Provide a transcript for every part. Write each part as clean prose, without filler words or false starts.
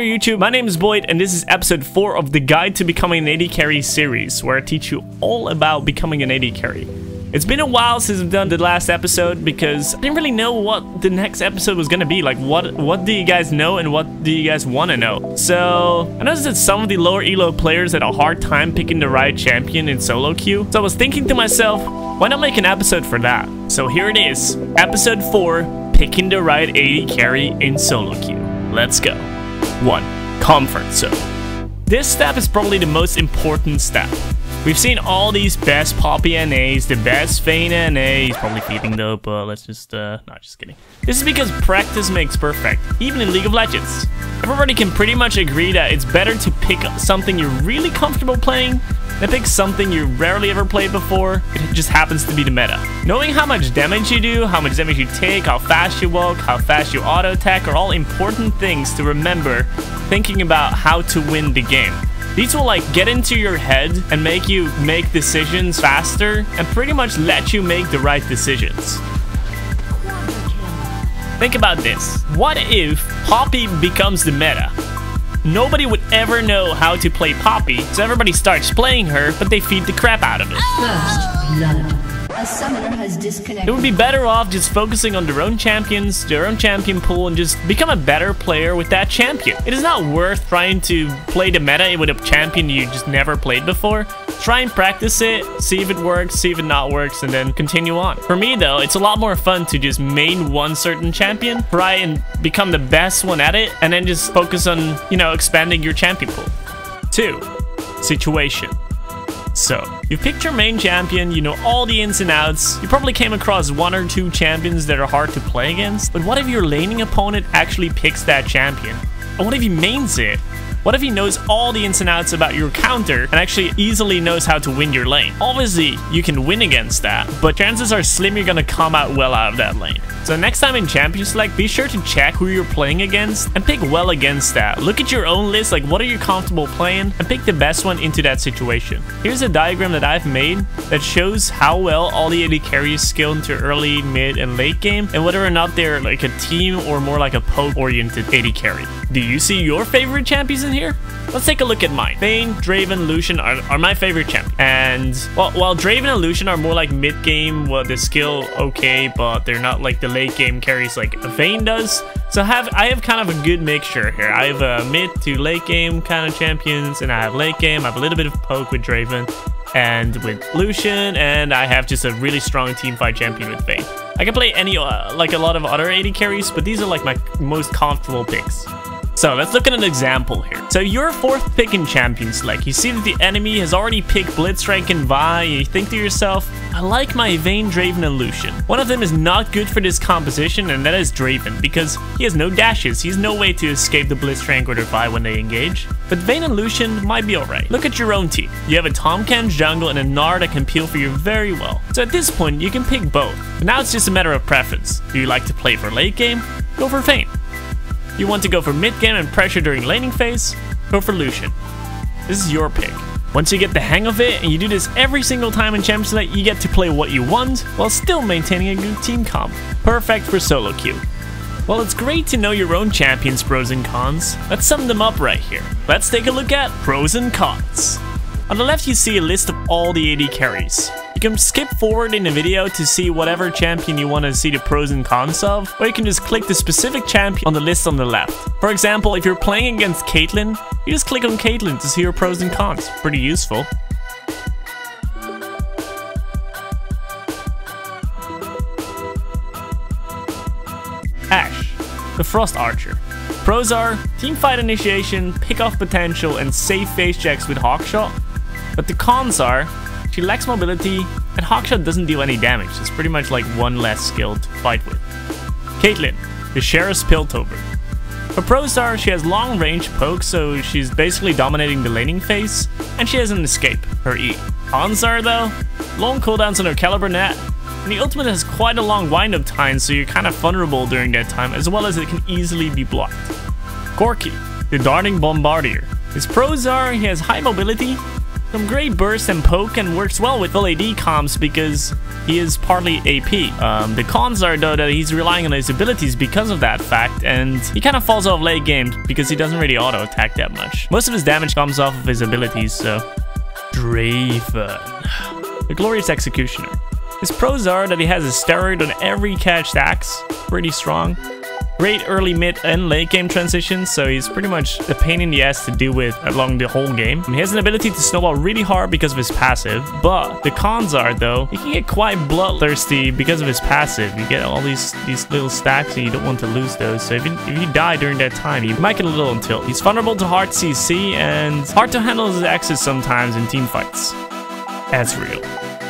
YouTube, my name is Boyd and this is episode 4 of the Guide to Becoming an AD Carry series, where I teach you all about becoming an AD Carry. It's been a while since I've done the last episode because I didn't really know what the next episode was gonna be. Like, what do you guys know and what do you guys want to know? So, I noticed that some of the lower elo players had a hard time picking the right champion in SoloQ. So I was thinking to myself, why not make an episode for that? So here it is, episode 4, picking the right AD Carry in SoloQ. Let's go. 1. Comfort zone. This step is probably the most important step. We've seen all these best Poppy NAs, the best Vayne NA. He's probably feeding though, but let's just, no, just kidding. This is because practice makes perfect, even in League of Legends. Everybody can pretty much agree that it's better to pick something you're really comfortable playing than pick something you rarely ever played before. It just happens to be the meta. Knowing how much damage you do, how much damage you take, how fast you walk, how fast you auto attack are all important things to remember thinking about how to win the game. These will like get into your head and make you make decisions faster and pretty much let you make the right decisions. Think about this. What if Poppy becomes the meta? Nobody would ever know how to play Poppy, so everybody starts playing her, but they feed the crap out of it. First blood. A summoner has disconnected. It would be better off just focusing on their own champions, their own champion pool, and just become a better player with that champion. It is not worth trying to play the meta with a champion you just never played before. Try and practice it, see if it works, see if it not works, and then continue on. For me though, it's a lot more fun to just main one certain champion, try and become the best one at it, and then just focus on, you know, expanding your champion pool. 2. Situation. So, you've picked your main champion, you know all the ins and outs, you probably came across 1 or 2 champions that are hard to play against, but what if your laning opponent actually picks that champion? And what if he mains it? What if he knows all the ins and outs about your counter and actually easily knows how to win your lane? Obviously, you can win against that, but chances are slim you're gonna come out well out of that lane. So next time in Champion Select, be sure to check who you're playing against and pick well against that. Look at your own list, like what are you comfortable playing, and pick the best one into that situation. Here's a diagram that I've made that shows how well all the AD carries scale into early, mid, and late game, and whether or not they're like a team or more like a poke-oriented AD carry. Do you see your favorite champions in here? Let's take a look at mine. Vayne, Draven, Lucian are my favorite champions. And while Draven and Lucian are more like mid-game, well, the skill okay, but they're not like the late-game carries like Vayne does. So I have kind of a good mixture here. I have a mid to late-game kind of champions, and I have late-game. I have a little bit of poke with Draven and with Lucian, and I have just a really strong teamfight champion with Vayne. I can play any, like a lot of other AD carries, but these are like my most comfortable picks. So let's look at an example here. So your 4th pick in Champion Select, you see that the enemy has already picked Blitzcrank and Vi, and you think to yourself, I like my Vayne, Draven, and Lucian. One of them is not good for this composition, and that is Draven, because he has no dashes. He has no way to escape the Blitzcrank or the Vi when they engage. But Vayne and Lucian might be alright. Look at your own team. You have a Tomcat jungle and a Gnar that can peel for you very well. So at this point, you can pick both. But now it's just a matter of preference. Do you like to play for late game? Go for Vayne. You want to go for mid-game and pressure during laning phase? Go for Lucian. This is your pick. Once you get the hang of it, and you do this every single time in Champions Select, you get to play what you want, while still maintaining a good team comp. Perfect for SoloQ. Well, it's great to know your own champion's pros and cons. Let's sum them up right here. Let's take a look at pros and cons. On the left, you see a list of all the AD carries. You can skip forward in the video to see whatever champion you want to see the pros and cons of, or you can just click the specific champion on the list on the left. For example, if you're playing against Caitlyn, you just click on Caitlyn to see her pros and cons. Pretty useful. Ashe, the Frost Archer. Pros are teamfight initiation, pick-off potential, and safe phase checks with Hawkshot. But the cons are, she lacks mobility, and Hawkshot doesn't do any damage. It's pretty much like one less skill to fight with. Caitlyn, the Sheriff's Piltover. Her pros are, she has long range poke, so she's basically dominating the laning phase, and she has an escape, her E. Cons are though, long cooldowns on her Caliber Net, and the ultimate has quite a long wind-up time, so you're kind of vulnerable during that time, as well as it can easily be blocked. Corki, the Darting Bombardier. His pros are, he has high mobility, Some great burst and poke and works well with full AD comms because he is partly AP. The cons are though that he's relying on his abilities because of that fact, and he kind of falls off late game because he doesn't really auto attack that much. Most of his damage comes off of his abilities, so... Draven. The Glorious Executioner. His pros are that he has a steroid on every catch stacks, pretty strong. Great early, mid, and late game transitions, so he's pretty much a pain in the ass to deal with along the whole game. He has an ability to snowball really hard because of his passive, but the cons are, though, he can get quite bloodthirsty because of his passive. You get all these little stacks and you don't want to lose those, so if you die during that time, you might get a little on tilt. He's vulnerable to hard CC and hard to handle his axes sometimes in team fights. Ezreal.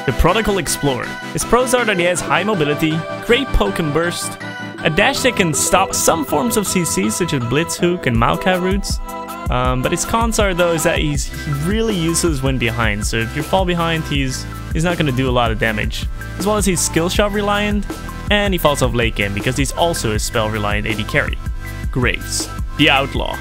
The Prodigal Explorer. His pros are that he has high mobility, great poke and burst, a dash that can stop some forms of CC such as Blitz Hook and Maokai roots. But his cons are though is that he's really useless when behind. So if you fall behind, he's not going to do a lot of damage. As well as he's skill shot reliant, and he falls off late game because he's also a spell reliant AD carry. Graves, the Outlaw.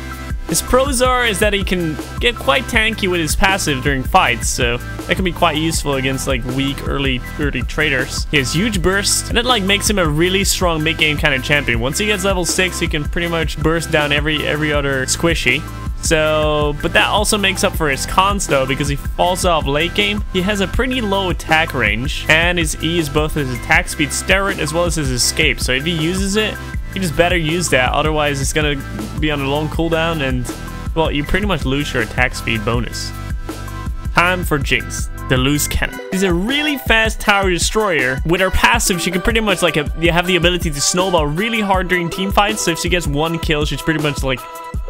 His pros is that he can get quite tanky with his passive during fights, so that can be quite useful against like weak early traders. He has huge burst, and it like makes him a really strong mid-game kind of champion. Once he gets level 6, he can pretty much burst down every other squishy. So, but that also makes up for his cons though, because he falls off late game. He has a pretty low attack range, and his E is both his attack speed steroid as well as his escape. So if he uses it, you just better use that, otherwise it's gonna be on a long cooldown and, well, you pretty much lose your attack speed bonus. Time for Jinx, the Loose Cannon. She's a really fast tower destroyer. With her passive, she can pretty much like have the ability to snowball really hard during team fights, so if she gets one kill, she's pretty much like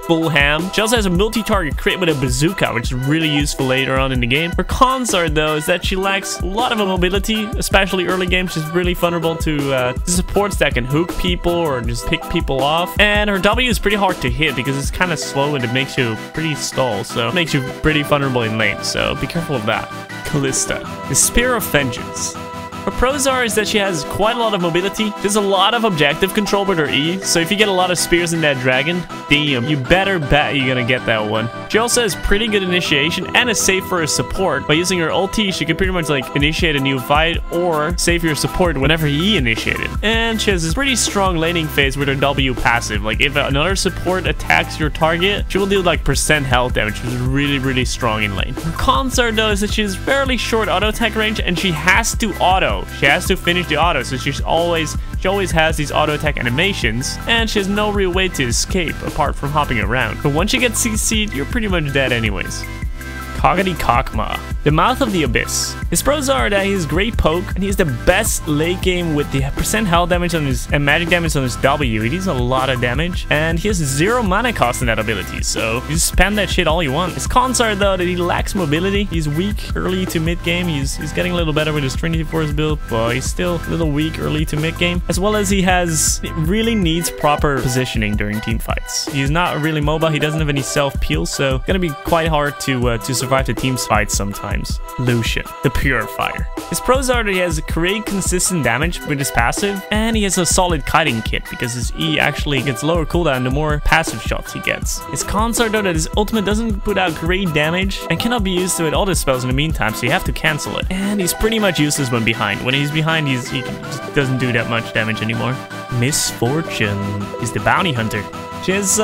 full ham. She also has a multi-target crit with a bazooka, which is really useful later on in the game. Her cons are though is that she lacks a lot of mobility, especially early game. She's really vulnerable to supports that can hook people or just pick people off. And her W is pretty hard to hit because it's kind of slow and it makes you pretty stall, so it makes you pretty vulnerable in lane, so be careful of that. Kalista, the Spear of Vengeance. Her pros is that she has quite a lot of mobility. She has a lot of objective control with her E, so if you get a lot of spears in that dragon, damn, you better bet you're gonna get that one. She also has pretty good initiation and is safe for her support. By using her ulti, she can pretty much like initiate a new fight or save your support whenever he initiated. And she has this pretty strong laning phase with her W passive. Like if another support attacks your target, she will deal like % health damage, which is really strong in lane. Her cons are though is that she has fairly short auto attack range and she has to auto. She has to finish the auto, so she always has these auto attack animations, and she has no real way to escape apart from hopping around. But once you get CC'd, you're pretty much dead anyways. Kog'Maw, the Mouth of the Abyss. His pros are that he's great poke, and he's the best late game with the % health damage on his and magic damage on his W. He deals a lot of damage, and he has 0 mana cost in that ability, so you just spam that shit all you want. His cons are though that he lacks mobility. He's weak early to mid game. He's getting a little better with his Trinity Force build, but he's still a little weak early to mid game. As well as he really needs proper positioning during team fights. He's not really mobile. He doesn't have any self peel, so it's gonna be quite hard to survive the team's fights sometimes. Lucian, the Purifier. His pros are that he has great consistent damage with his passive, and he has a solid kiting kit because his E actually gets lower cooldown the more passive shots he gets. His cons are though that his ultimate doesn't put out great damage and cannot be used with other spells in the meantime, so you have to cancel it. And he's pretty much useless when behind. When he's behind, he just doesn't do that much damage anymore. Misfortune is the Bounty Hunter. She's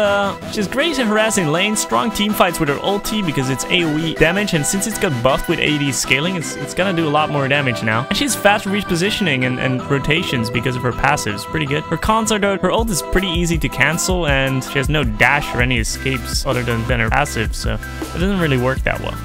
great at harassing lane, strong team fights with her ulti because it's AoE damage, and since it's got buffed with AD scaling, it's gonna do a lot more damage now. And she has fast reach positioning and rotations because of her passives, pretty good. Her cons are though, her ult is pretty easy to cancel, and she has no dash or any escapes other than her passive, so it doesn't really work that well.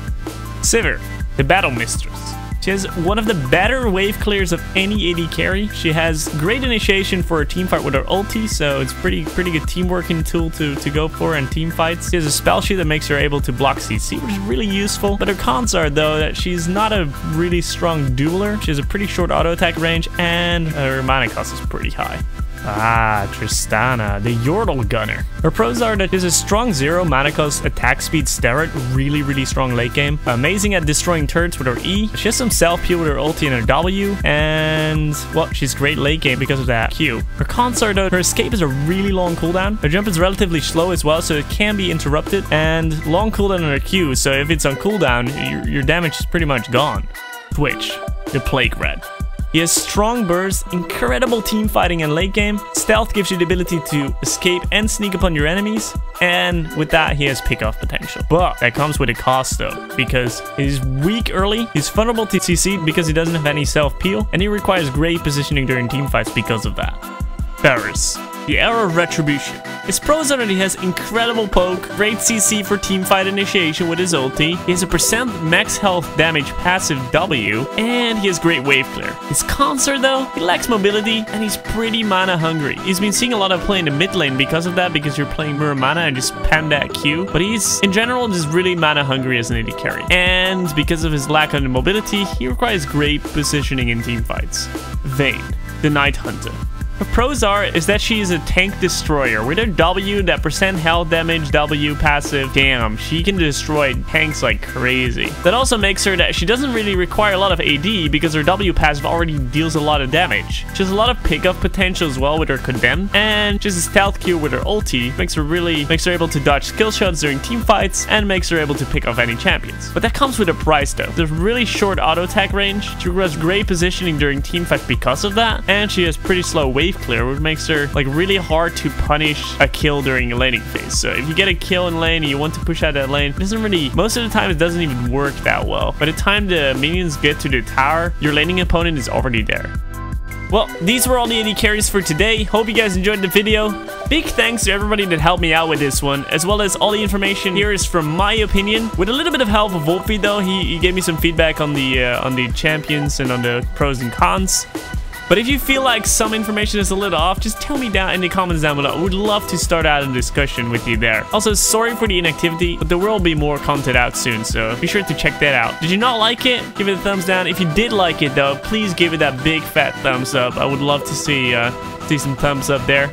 Sivir, the Battle Mistress. She has one of the better wave clears of any AD carry. She has great initiation for a team fight with her ulti, so it's pretty good teamworking tool to go for in team fights. She has a spell sheet that makes her able to block CC, which is really useful. But her cons are though that she's not a really strong dueler. She has a pretty short auto attack range, and her mana cost is pretty high. Ah, Tristana, the Yordle Gunner. Her pros are that she has a strong 0 mana cost, attack speed, steroid, really strong late game. Amazing at destroying turrets with her E. She has some self-heal with her ulti and her W. And, well, she's great late game because of that Q. Her cons are that her escape is a really long cooldown. Her jump is relatively slow as well, so it can be interrupted. And long cooldown on her Q, so if it's on cooldown, your damage is pretty much gone. Twitch, the Plague Red. He has strong burst, incredible team fighting and late game. Stealth gives you the ability to escape and sneak upon your enemies. And with that, he has pick-off potential. But that comes with a cost though, because he's weak early, he's vulnerable to CC because he doesn't have any self-peel, and he requires great positioning during team fights because of that. Varus, the Era of Retribution. His pros are that he has incredible poke, great CC for teamfight initiation with his ulti, he has a % max health damage passive W, and he has great wave clear. His cons are though, he lacks mobility, and he's pretty mana hungry. He's been seeing a lot of play in the mid lane because of that, because you're playing mirror mana and just spam that Q, but he's, in general, just really mana hungry as an AD carry. And because of his lack of mobility, he requires great positioning in teamfights. Vayne, the Night Hunter. Her pros is that she is a tank destroyer. With her W, that % health damage, W passive, damn, she can destroy tanks like crazy. That also makes her that she doesn't really require a lot of AD because her W passive already deals a lot of damage. She has a lot of pickup potential as well with her Condemn, and she has a stealth Q with her ulti, makes her able to dodge skill shots during team fights, and makes her able to pick off any champions. But that comes with a price though. There's really short auto attack range, she requires great positioning during team fights because of that, and she has pretty slow wave clear, which makes her like really hard to punish a kill during a laning phase. So if you get a kill in lane and you want to push out that lane, it doesn't really, most of the time it doesn't even work that well. By the time the minions get to the tower, your laning opponent is already there. Well, these were all the AD carries for today. Hope you guys enjoyed the video. Big thanks to everybody that helped me out with this one, as well as all the information here is from my opinion. With a little bit of help of Wolfie though, he gave me some feedback on the champions and on the pros and cons. But if you feel like some information is a little off, just tell me down in the comments down below. I would love to start out a discussion with you there. Also, sorry for the inactivity, but there will be more content out soon, so be sure to check that out. Did you not like it? Give it a thumbs down. If you did like it though, please give it that big fat thumbs up. I would love to see some thumbs up there.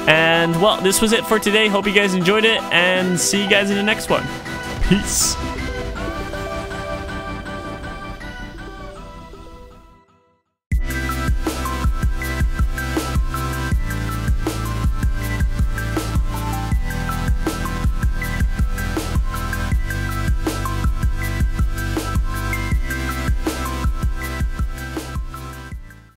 And well, this was it for today. Hope you guys enjoyed it, and see you guys in the next one. Peace.